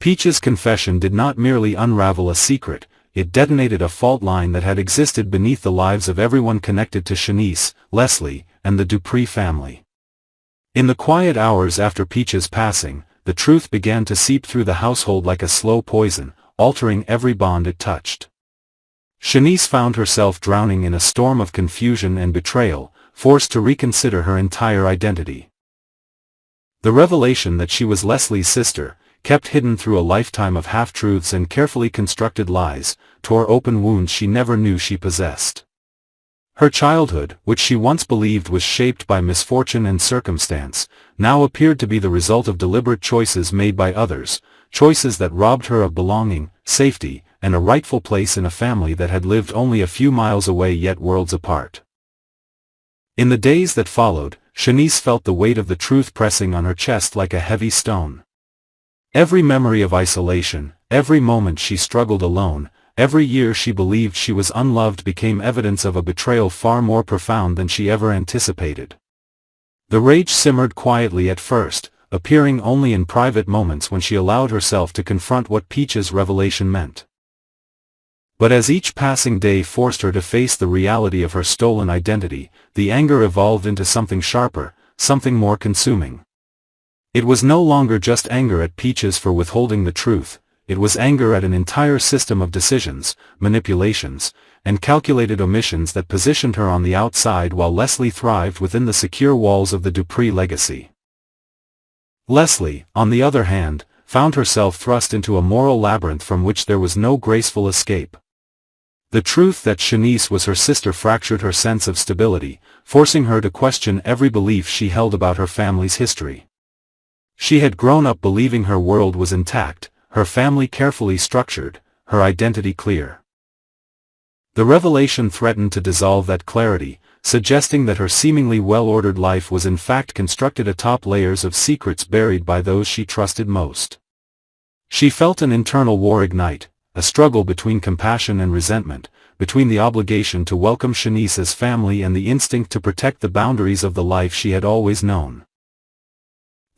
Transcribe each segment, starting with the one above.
Peach's confession did not merely unravel a secret, it detonated a fault line that had existed beneath the lives of everyone connected to Shanice, Leslie, and the Dupree family. In the quiet hours after Peach's passing, the truth began to seep through the household like a slow poison, altering every bond it touched. Shanice found herself drowning in a storm of confusion and betrayal, forced to reconsider her entire identity. The revelation that she was Leslie's sister, kept hidden through a lifetime of half-truths and carefully constructed lies, tore open wounds she never knew she possessed. Her childhood, which she once believed was shaped by misfortune and circumstance, now appeared to be the result of deliberate choices made by others, choices that robbed her of belonging, safety, and a rightful place in a family that had lived only a few miles away yet worlds apart. In the days that followed, Shanice felt the weight of the truth pressing on her chest like a heavy stone. Every memory of isolation, every moment she struggled alone, every year she believed she was unloved became evidence of a betrayal far more profound than she ever anticipated. The rage simmered quietly at first, appearing only in private moments when she allowed herself to confront what Peach's revelation meant. But as each passing day forced her to face the reality of her stolen identity, the anger evolved into something sharper, something more consuming. It was no longer just anger at Peach's for withholding the truth, it was anger at an entire system of decisions, manipulations, and calculated omissions that positioned her on the outside while Leslie thrived within the secure walls of the Dupree legacy. Leslie, on the other hand, found herself thrust into a moral labyrinth from which there was no graceful escape. The truth that Shanice was her sister fractured her sense of stability, forcing her to question every belief she held about her family's history. She had grown up believing her world was intact, her family carefully structured, her identity clear. The revelation threatened to dissolve that clarity, suggesting that her seemingly well-ordered life was in fact constructed atop layers of secrets buried by those she trusted most. She felt an internal war ignite, a struggle between compassion and resentment, between the obligation to welcome Shanice as family and the instinct to protect the boundaries of the life she had always known.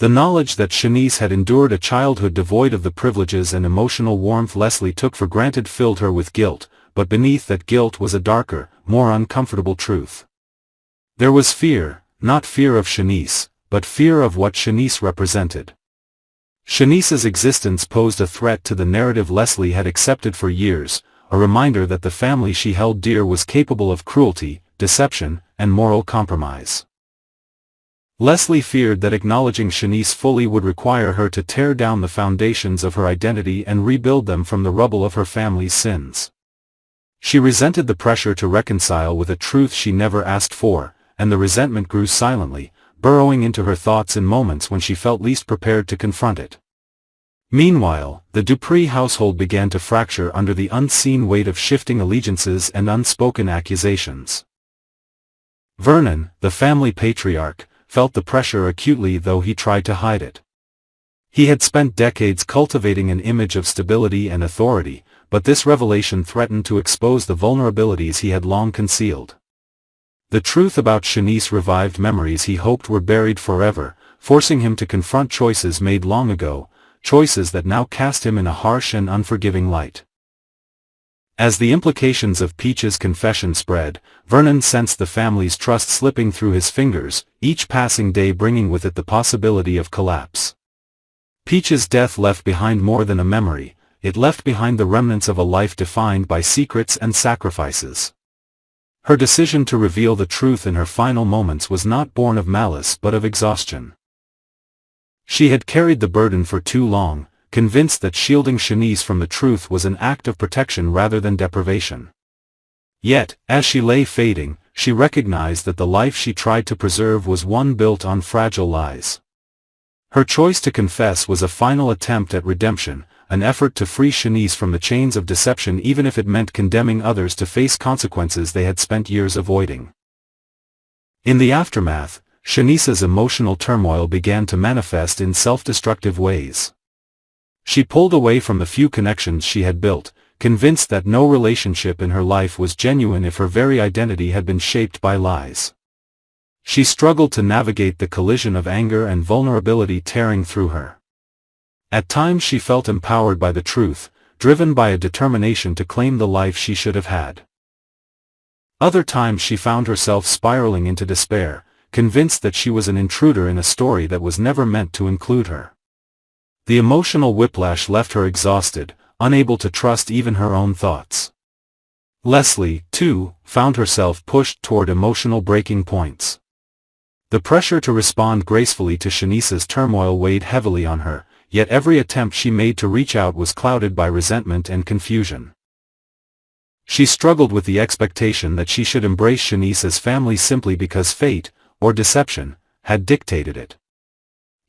The knowledge that Shanice had endured a childhood devoid of the privileges and emotional warmth Leslie took for granted filled her with guilt, but beneath that guilt was a darker, more uncomfortable truth. There was fear, not fear of Shanice, but fear of what Shanice represented. Shanice's existence posed a threat to the narrative Leslie had accepted for years, a reminder that the family she held dear was capable of cruelty, deception, and moral compromise. Leslie feared that acknowledging Shanice fully would require her to tear down the foundations of her identity and rebuild them from the rubble of her family's sins. She resented the pressure to reconcile with a truth she never asked for, and the resentment grew silently, burrowing into her thoughts in moments when she felt least prepared to confront it. Meanwhile, the Dupree household began to fracture under the unseen weight of shifting allegiances and unspoken accusations. Vernon, the family patriarch, felt the pressure acutely though he tried to hide it. He had spent decades cultivating an image of stability and authority, but this revelation threatened to expose the vulnerabilities he had long concealed. The truth about Shanice revived memories he hoped were buried forever, forcing him to confront choices made long ago, choices that now cast him in a harsh and unforgiving light. As the implications of Peach's confession spread, Vernon sensed the family's trust slipping through his fingers, each passing day bringing with it the possibility of collapse. Peach's death left behind more than a memory, it left behind the remnants of a life defined by secrets and sacrifices. Her decision to reveal the truth in her final moments was not born of malice but of exhaustion. She had carried the burden for too long, convinced that shielding Shanice from the truth was an act of protection rather than deprivation. Yet, as she lay fading, she recognized that the life she tried to preserve was one built on fragile lies. Her choice to confess was a final attempt at redemption, an effort to free Shanice from the chains of deception even if it meant condemning others to face consequences they had spent years avoiding. In the aftermath, Shanice's emotional turmoil began to manifest in self-destructive ways. She pulled away from the few connections she had built, convinced that no relationship in her life was genuine if her very identity had been shaped by lies. She struggled to navigate the collision of anger and vulnerability tearing through her. At times she felt empowered by the truth, driven by a determination to claim the life she should have had. Other times she found herself spiraling into despair, convinced that she was an intruder in a story that was never meant to include her. The emotional whiplash left her exhausted, unable to trust even her own thoughts. Leslie, too, found herself pushed toward emotional breaking points. The pressure to respond gracefully to Shanice's turmoil weighed heavily on her, yet every attempt she made to reach out was clouded by resentment and confusion. She struggled with the expectation that she should embrace Shanice as family simply because fate, or deception, had dictated it.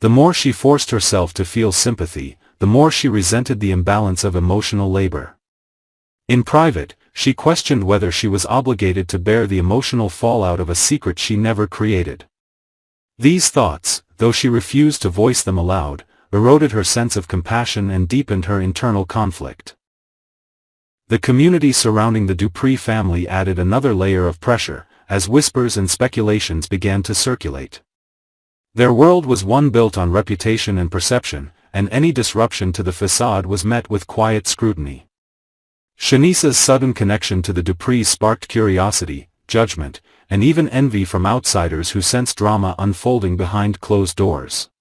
The more she forced herself to feel sympathy, the more she resented the imbalance of emotional labor. In private, she questioned whether she was obligated to bear the emotional fallout of a secret she never created. These thoughts, though she refused to voice them aloud, eroded her sense of compassion and deepened her internal conflict. The community surrounding the Dupree family added another layer of pressure, as whispers and speculations began to circulate. Their world was one built on reputation and perception, and any disruption to the facade was met with quiet scrutiny. Shanice's sudden connection to the Duprees sparked curiosity, judgment, and even envy from outsiders who sensed drama unfolding behind closed doors.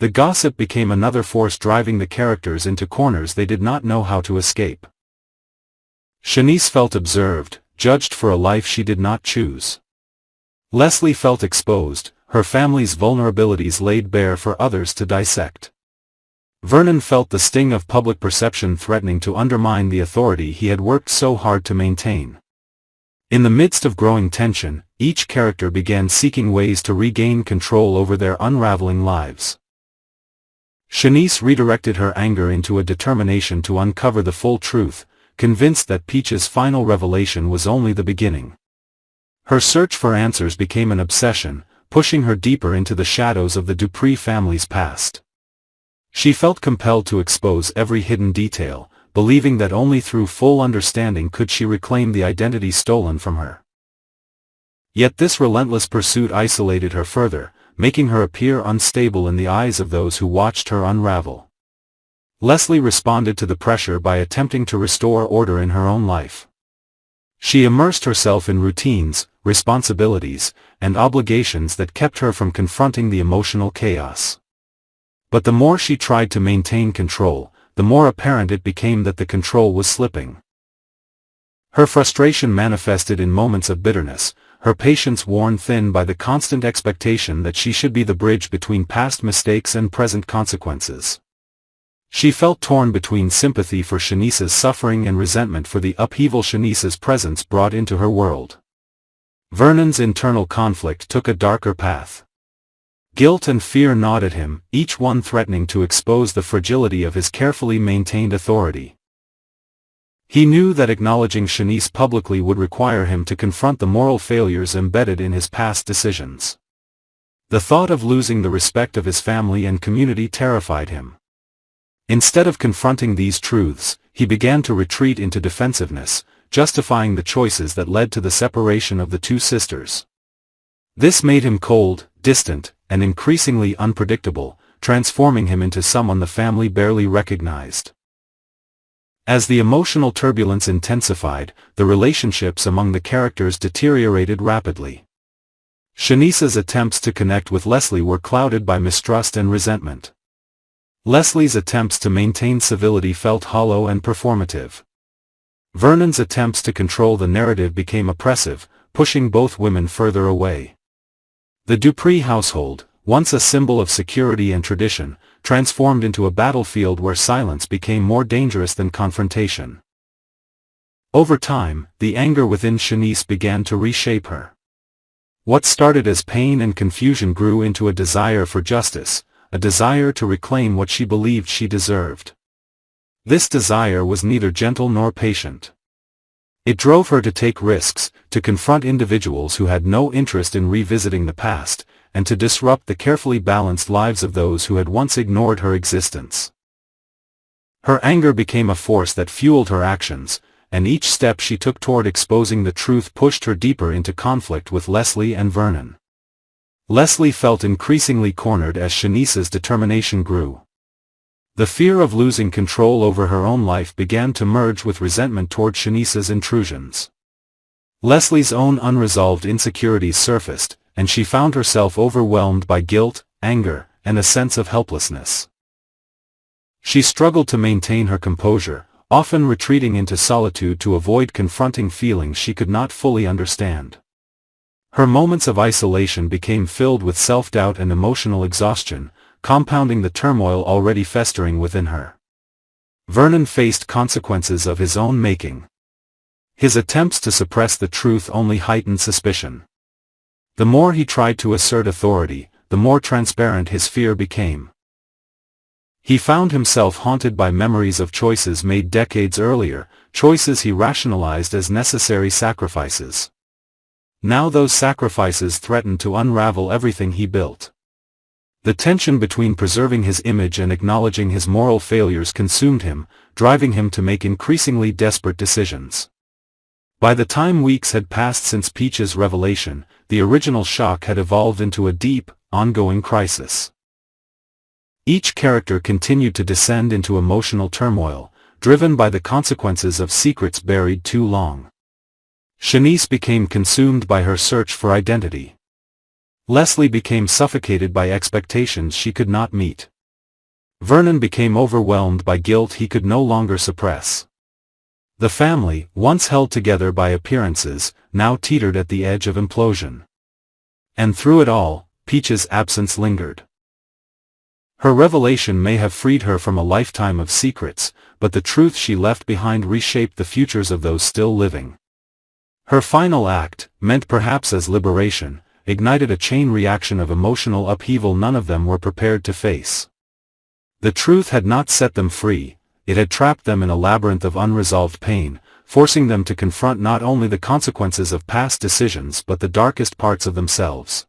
The gossip became another force driving the characters into corners they did not know how to escape. Shanice felt observed, judged for a life she did not choose. Leslie felt exposed, her family's vulnerabilities laid bare for others to dissect. Vernon felt the sting of public perception threatening to undermine the authority he had worked so hard to maintain. In the midst of growing tension, each character began seeking ways to regain control over their unraveling lives. Shanice redirected her anger into a determination to uncover the full truth, convinced that Peach's final revelation was only the beginning. Her search for answers became an obsession, pushing her deeper into the shadows of the Dupree family's past. She felt compelled to expose every hidden detail, believing that only through full understanding could she reclaim the identity stolen from her. Yet this relentless pursuit isolated her further, making her appear unstable in the eyes of those who watched her unravel. Leslie responded to the pressure by attempting to restore order in her own life. She immersed herself in routines, responsibilities, and obligations that kept her from confronting the emotional chaos. But the more she tried to maintain control, the more apparent it became that the control was slipping. Her frustration manifested in moments of bitterness, her patience worn thin by the constant expectation that she should be the bridge between past mistakes and present consequences. She felt torn between sympathy for Shanice's suffering and resentment for the upheaval Shanice's presence brought into her world. Vernon's internal conflict took a darker path. Guilt and fear gnawed at him, each one threatening to expose the fragility of his carefully maintained authority. He knew that acknowledging Shanice publicly would require him to confront the moral failures embedded in his past decisions. The thought of losing the respect of his family and community terrified him. Instead of confronting these truths, he began to retreat into defensiveness, justifying the choices that led to the separation of the two sisters. This made him cold, distant, and increasingly unpredictable, transforming him into someone the family barely recognized. As the emotional turbulence intensified, the relationships among the characters deteriorated rapidly. Shanice's attempts to connect with Leslie were clouded by mistrust and resentment. Leslie's attempts to maintain civility felt hollow and performative. Vernon's attempts to control the narrative became oppressive, pushing both women further away. The Dupree household, once a symbol of security and tradition, transformed into a battlefield where silence became more dangerous than confrontation. Over time, the anger within Shanice began to reshape her. What started as pain and confusion grew into a desire for justice, a desire to reclaim what she believed she deserved. This desire was neither gentle nor patient. It drove her to take risks, to confront individuals who had no interest in revisiting the past, and to disrupt the carefully balanced lives of those who had once ignored her existence. Her anger became a force that fueled her actions, and each step she took toward exposing the truth pushed her deeper into conflict with Leslie and Vernon. Leslie felt increasingly cornered as Shanice's determination grew. The fear of losing control over her own life began to merge with resentment toward Shanice's intrusions. Leslie's own unresolved insecurities surfaced, and she found herself overwhelmed by guilt, anger, and a sense of helplessness. She struggled to maintain her composure, often retreating into solitude to avoid confronting feelings she could not fully understand. Her moments of isolation became filled with self-doubt and emotional exhaustion, compounding the turmoil already festering within her. Vernon faced consequences of his own making. His attempts to suppress the truth only heightened suspicion. The more he tried to assert authority, the more transparent his fear became. He found himself haunted by memories of choices made decades earlier, choices he rationalized as necessary sacrifices. Now those sacrifices threatened to unravel everything he built. The tension between preserving his image and acknowledging his moral failures consumed him, driving him to make increasingly desperate decisions. By the time weeks had passed since Peach's revelation, the original shock had evolved into a deep, ongoing crisis. Each character continued to descend into emotional turmoil, driven by the consequences of secrets buried too long. Shanice became consumed by her search for identity. Leslie became suffocated by expectations she could not meet. Vernon became overwhelmed by guilt he could no longer suppress. The family, once held together by appearances, now teetered at the edge of implosion. And through it all, Peach's absence lingered. Her revelation may have freed her from a lifetime of secrets, but the truth she left behind reshaped the futures of those still living. Her final act, meant perhaps as liberation, ignited a chain reaction of emotional upheaval none of them were prepared to face. The truth had not set them free, it had trapped them in a labyrinth of unresolved pain, forcing them to confront not only the consequences of past decisions but the darkest parts of themselves.